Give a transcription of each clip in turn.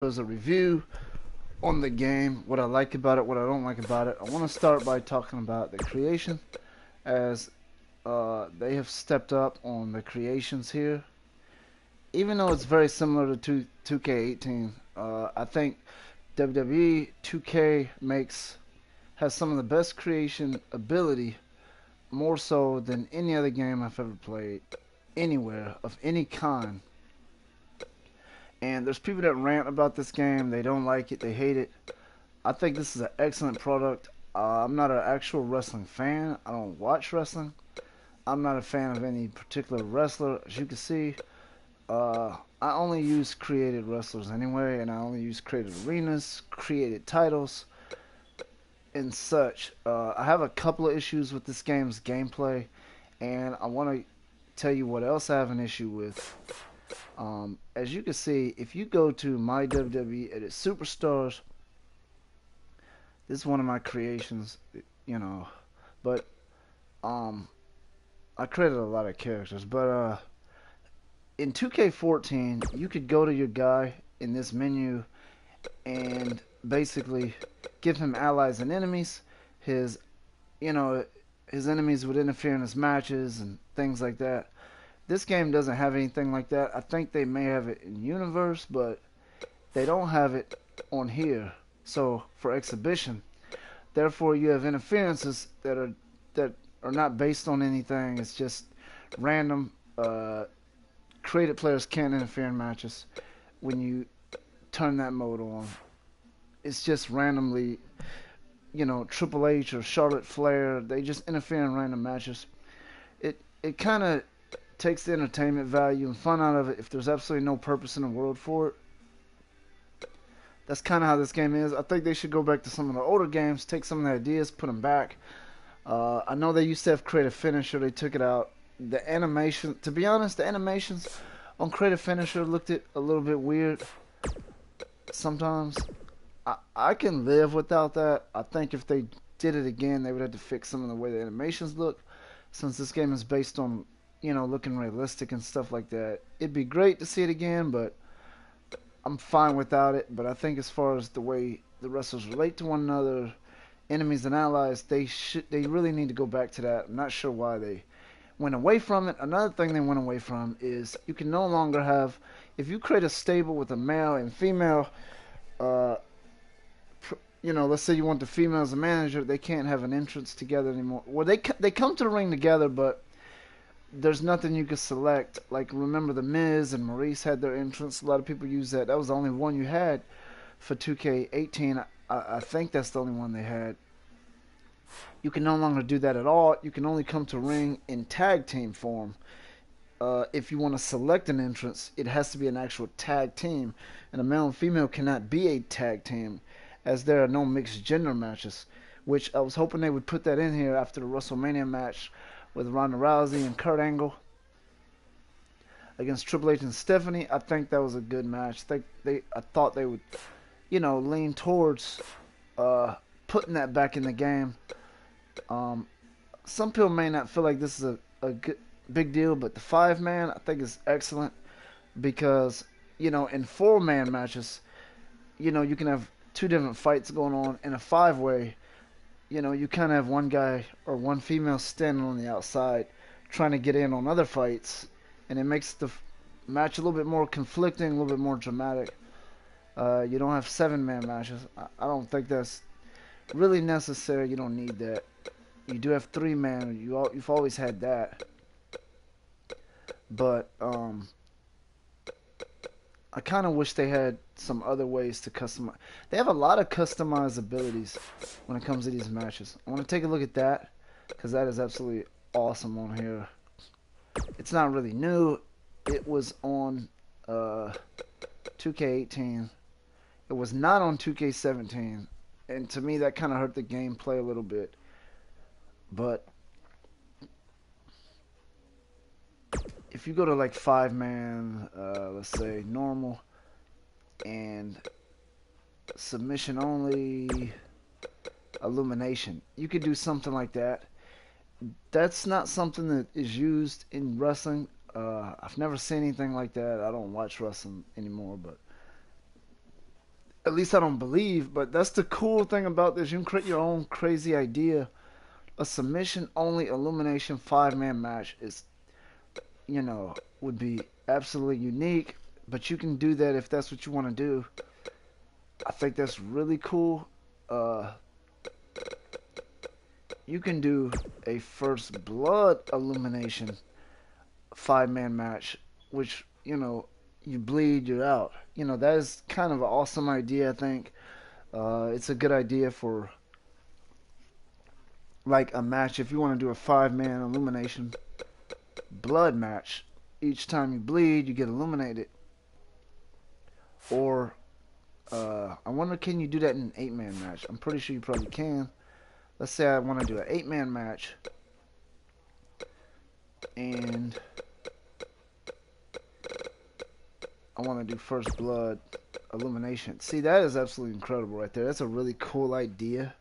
as a review on the game, what I like about it, what I don't like about it. I want to start by talking about the creation, as they have stepped up on the creations here. Even though it's very similar to 2K18, I think WWE 2K has some of the best creation ability, more so than any other game I've ever played, anywhere of any kind. And there's people that rant about this game. They don't like it. They hate it. I think this is an excellent product. I'm not an actual wrestling fan. I don't watch wrestling. I'm not a fan of any particular wrestler. As you can see, I only use created wrestlers anyway, and I only use created arenas, created titles, and such. I have a couple of issues with this game's gameplay, and I want to tell you what else I have an issue with. As you can see, if you go to my WWE Edit Superstars, this is one of my creations, you know, but um, I created a lot of characters. But in 2K14, you could go to your guy in this menu and basically give him allies and enemies. His, you know, his enemies would interfere in his matches and things like that. This game doesn't have anything like that. I think they may have it in Universe, but they don't have it on here. So for exhibition, therefore you have interferences that are not based on anything. It's just random. Created players can't interfere in matches when you turn that mode on. It's just randomly, Triple H or Charlotte Flair. They just interfere in random matches. It kind of takes the entertainment value and fun out of it if there's absolutely no purpose in the world for it. That's kind of how this game is. I think they should go back to some of the older games, take some of the ideas, put them back. I know they used to have Creative Finisher. They took it out. The animation, to be honest, the animations on Creative Finisher looked a little bit weird sometimes. I can live without that. I think if they did it again, they would have to fix some of the way the animations look, since this game is based on, looking realistic and stuff like that. It'd be great to see it again, but I'm fine without it. But I think as far as the way the wrestlers relate to one another, enemies and allies, they really need to go back to that. I'm not sure why they went away from it. Another thing they went away from is you can no longer have, if you create a stable with a male and female, uh, let's say you want the female as a manager, they can't have an entrance together anymore. Well, they come to the ring together, but there's nothing you could select. Like, remember the Miz and Maurice had their entrance. A lot of people use that. That was the only one you had for 2K18. I think that's the only one they had. You can no longer do that at all. You can only come to ring in tag team form. If you want to select an entrance, it has to be an actual tag team. And a male and female cannot be a tag team, as there are no mixed gender matches. Which I was hoping they would put that in here after the WrestleMania match with Ronda Rousey and Kurt Angle against Triple H and Stephanie. I think that was a good match. I thought they would, lean towards putting that back in the game. Some people may not feel like this is a good, big deal, but the 5-man I think is excellent because, in 4-man matches, you can have two different fights going on. In a 5-way, you kind of have one guy or one female standing on the outside trying to get in on other fights, and it makes the match a little bit more conflicting, a little bit more dramatic. You don't have 7-man matches. I don't think that's really necessary. You don't need that. You do have 3-man. You've always had that. But I kind of wish they had some other ways to customize. They have a lot of customizabilities when it comes to these matches. I want to take a look at that because that is absolutely awesome on here. It's not really new. It was on 2K18. It was not on 2K17. And to me, that kind of hurt the gameplay a little bit. But if you go to like 5-man, let's say normal and submission only, illumination, you could do something like that. That's not something that is used in wrestling. I've never seen anything like that. I don't watch wrestling anymore, but At least I don't believe, but that's the cool thing about this. You can create your own crazy idea. A submission only elimination 5-man match is, would be absolutely unique, but you can do that if that's what you want to do. I think that's really cool. Uh, you can do a first blood elimination 5-man match, which, you bleed, you're out. That is kind of an awesome idea, I think. It's a good idea for like a match if you want to do a 5-man elimination blood match. Each time you bleed, you get eliminated. Or I wonder, can you do that in an 8-man match? I'm pretty sure you probably can. Let's say I want to do an 8-man match, and I want to do first blood elimination. See, that is absolutely incredible right there. That's a really cool idea.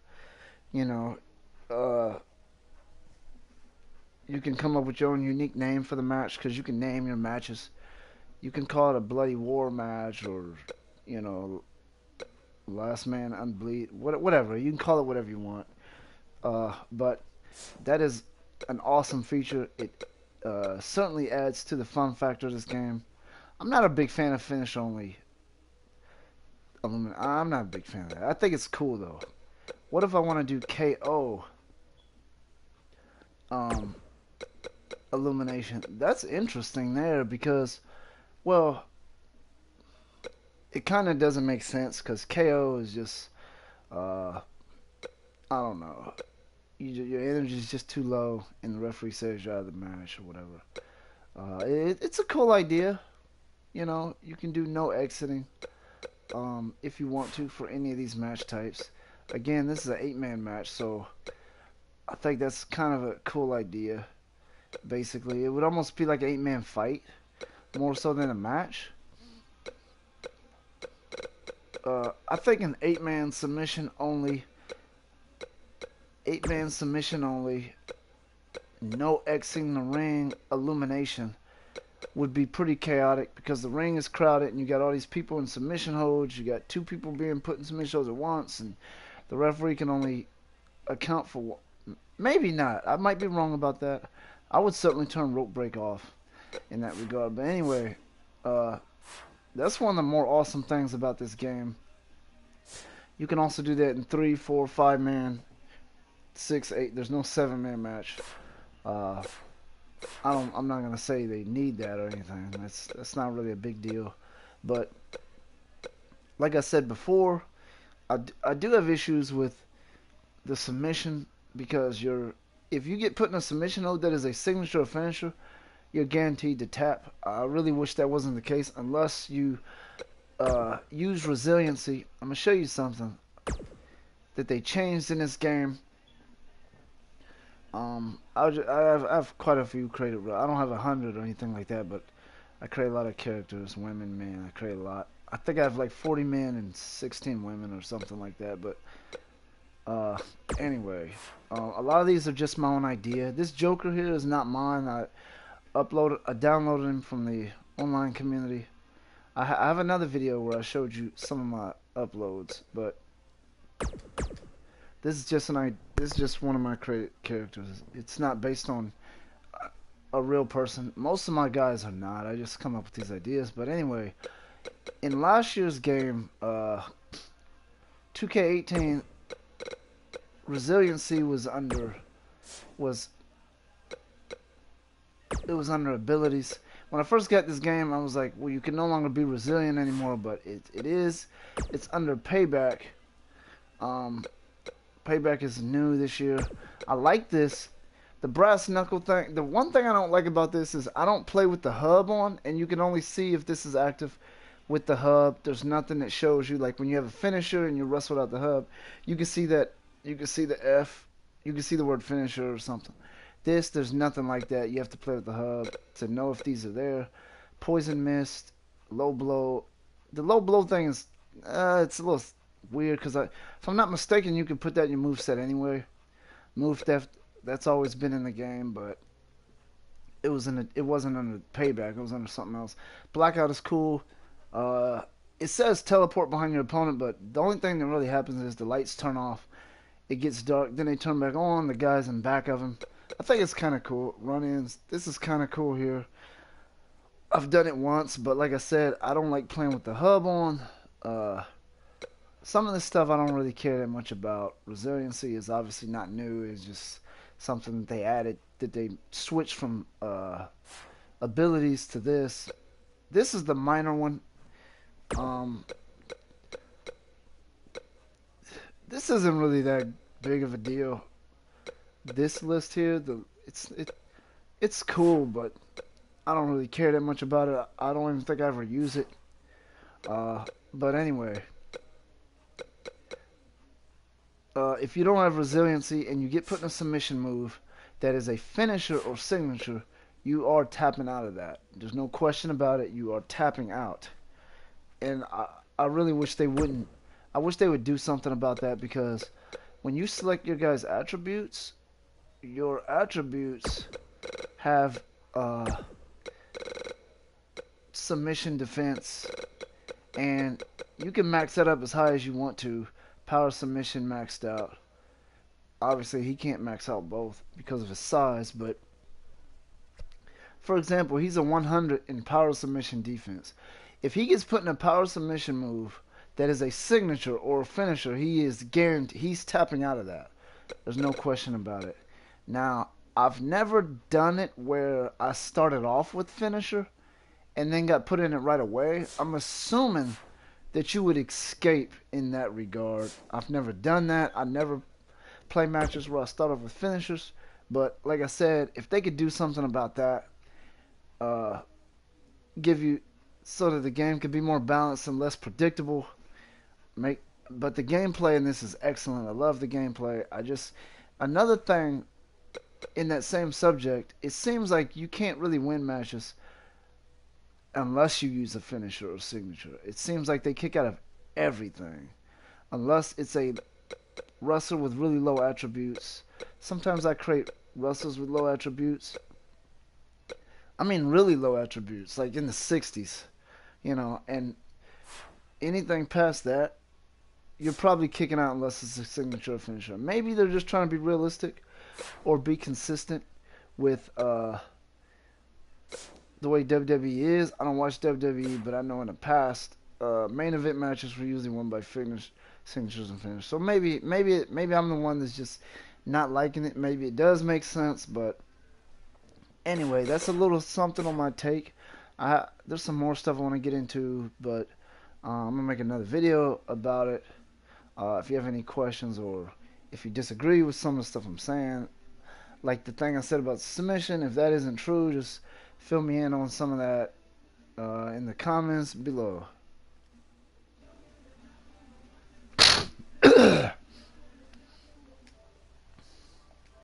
You know, uh, you can come up with your own unique name for the match because you can name your matches. You can call it a bloody war match, or you know, last man unbleed, whatever. You can call it whatever you want. But that is an awesome feature. It certainly adds to the fun factor of this game. I'm not a big fan of finish only. I'm not a big fan of that. I think it's cool though. What if I want to do KO um, illumination? That's interesting there because, well, it kind of doesn't make sense because KO is just, I don't know. Your energy is just too low, and the referee says you're out of the match or whatever. It's a cool idea. You can do no exiting if you want to for any of these match types. Again, this is an 8-man match, so I think that's kind of a cool idea. Basically, it would almost be like an 8-man fight, more so than a match. I think an 8-man submission only, no Xing the ring illumination would be pretty chaotic because the ring is crowded and you got all these people in submission holds. You got 2 people being put in submission holds at once, and the referee can only account for one. Maybe not. I might be wrong about that. I would certainly turn rope break off in that regard. But anyway, that's one of the more awesome things about this game. You can also do that in 3, 4, 5-man, 6, 8. There's no 7-man match. I'm not gonna say they need that or anything. That's not really a big deal. But like I said before, I do have issues with the submission because if you get put in a submission hold that is a signature or finisher, you're guaranteed to tap. I really wish that wasn't the case unless you use resiliency. I'm gonna show you something that they changed in this game. I have quite a few created. I don't have 100 or anything like that, but I create a lot of characters, women, men. I create a lot. I think I have like 40 men and 16 women or something like that. But anyway, a lot of these are just my own idea. This Joker here is not mine. I downloaded him from the online community. I have another video where I showed you some of my uploads, but this is just one of my created characters. It's not based on a real person. Most of my guys are not. I just come up with these ideas. But anyway, in last year's game, 2K18, resiliency was under abilities. When I first got this game, I was like, well, you can no longer be resilient anymore, but it's under payback. Payback is new this year. I like this. The brass knuckle thing. The one thing I don't like about this is I don't play with the hub on, and you can only see if this is active with the hub. There's nothing that shows you, like when you have a finisher and you wrestle without the hub, you can see that. You can see the F. You can see the word finisher or something. There's nothing like that. You have to play with the hub to know if these are there. Poison mist, low blow. The low blow thing is, it's a little weird because if I'm not mistaken, you can put that in your moveset anyway. Move theft, that's always been in the game, but it wasn't under payback. It was under something else. Blackout is cool. it says teleport behind your opponent, but the only thing that really happens is the lights turn off. It gets dark, then they turn back on. The guy's in back of him. I think it's kind of cool. Run-ins. This is kind of cool here. I've done it once, but like I said, I don't like playing with the hub on. Uh, some of this stuff I don't really care that much about. Resiliency is obviously not new. It's just something that they added. That they switched from abilities to this. This is the minor one. Um, this isn't really that big of a deal. This list here, it's cool, but I don't really care that much about it. I don't even think I ever use it. But anyway, if you don't have resiliency and you get put in a submission move that is a finisher or signature, you are tapping out of that. There's no question about it. You are tapping out. And I really wish they wouldn't. I wish they would do something about that, because when you select your guys' attributes, your attributes have submission, defense, and you can max that up as high as you want to. Power, submission maxed out. Obviously he can't max out both because of his size, but for example, he's a 100 in power, submission, defense. If he gets put in a power submission move that is a signature or a finisher, he is guaranteed, he's tapping out of that. There's no question about it. Now, I've never done it where I started off with finisher and then got put in it right away. I'm assuming that you would escape in that regard. I've never done that. I never play matches where I start off with finishers. But like I said, if they could do something about that, give you so that the game could be more balanced and less predictable. But the gameplay in this is excellent. I love the gameplay. Another thing in that same subject, it seems like you can't really win matches unless you use a finisher or signature. It seems like they kick out of everything unless it's a wrestler with really low attributes. Sometimes I create wrestlers with low attributes. I mean really low attributes, like in the 60s, and anything past that, you're probably kicking out unless it's a signature or finisher. Maybe they're just trying to be realistic or be consistent with the way WWE is. I don't watch WWE, but I know in the past, main event matches were usually won by signatures and finishes. So maybe I'm the one that's just not liking it. Maybe it does make sense, but anyway, that's a little something on my take. There's some more stuff I want to get into, but I'm gonna make another video about it. If you have any questions or if you disagree with some of the stuff I'm saying, like the thing I said about submission, if that isn't true, just fill me in on some of that in the comments below.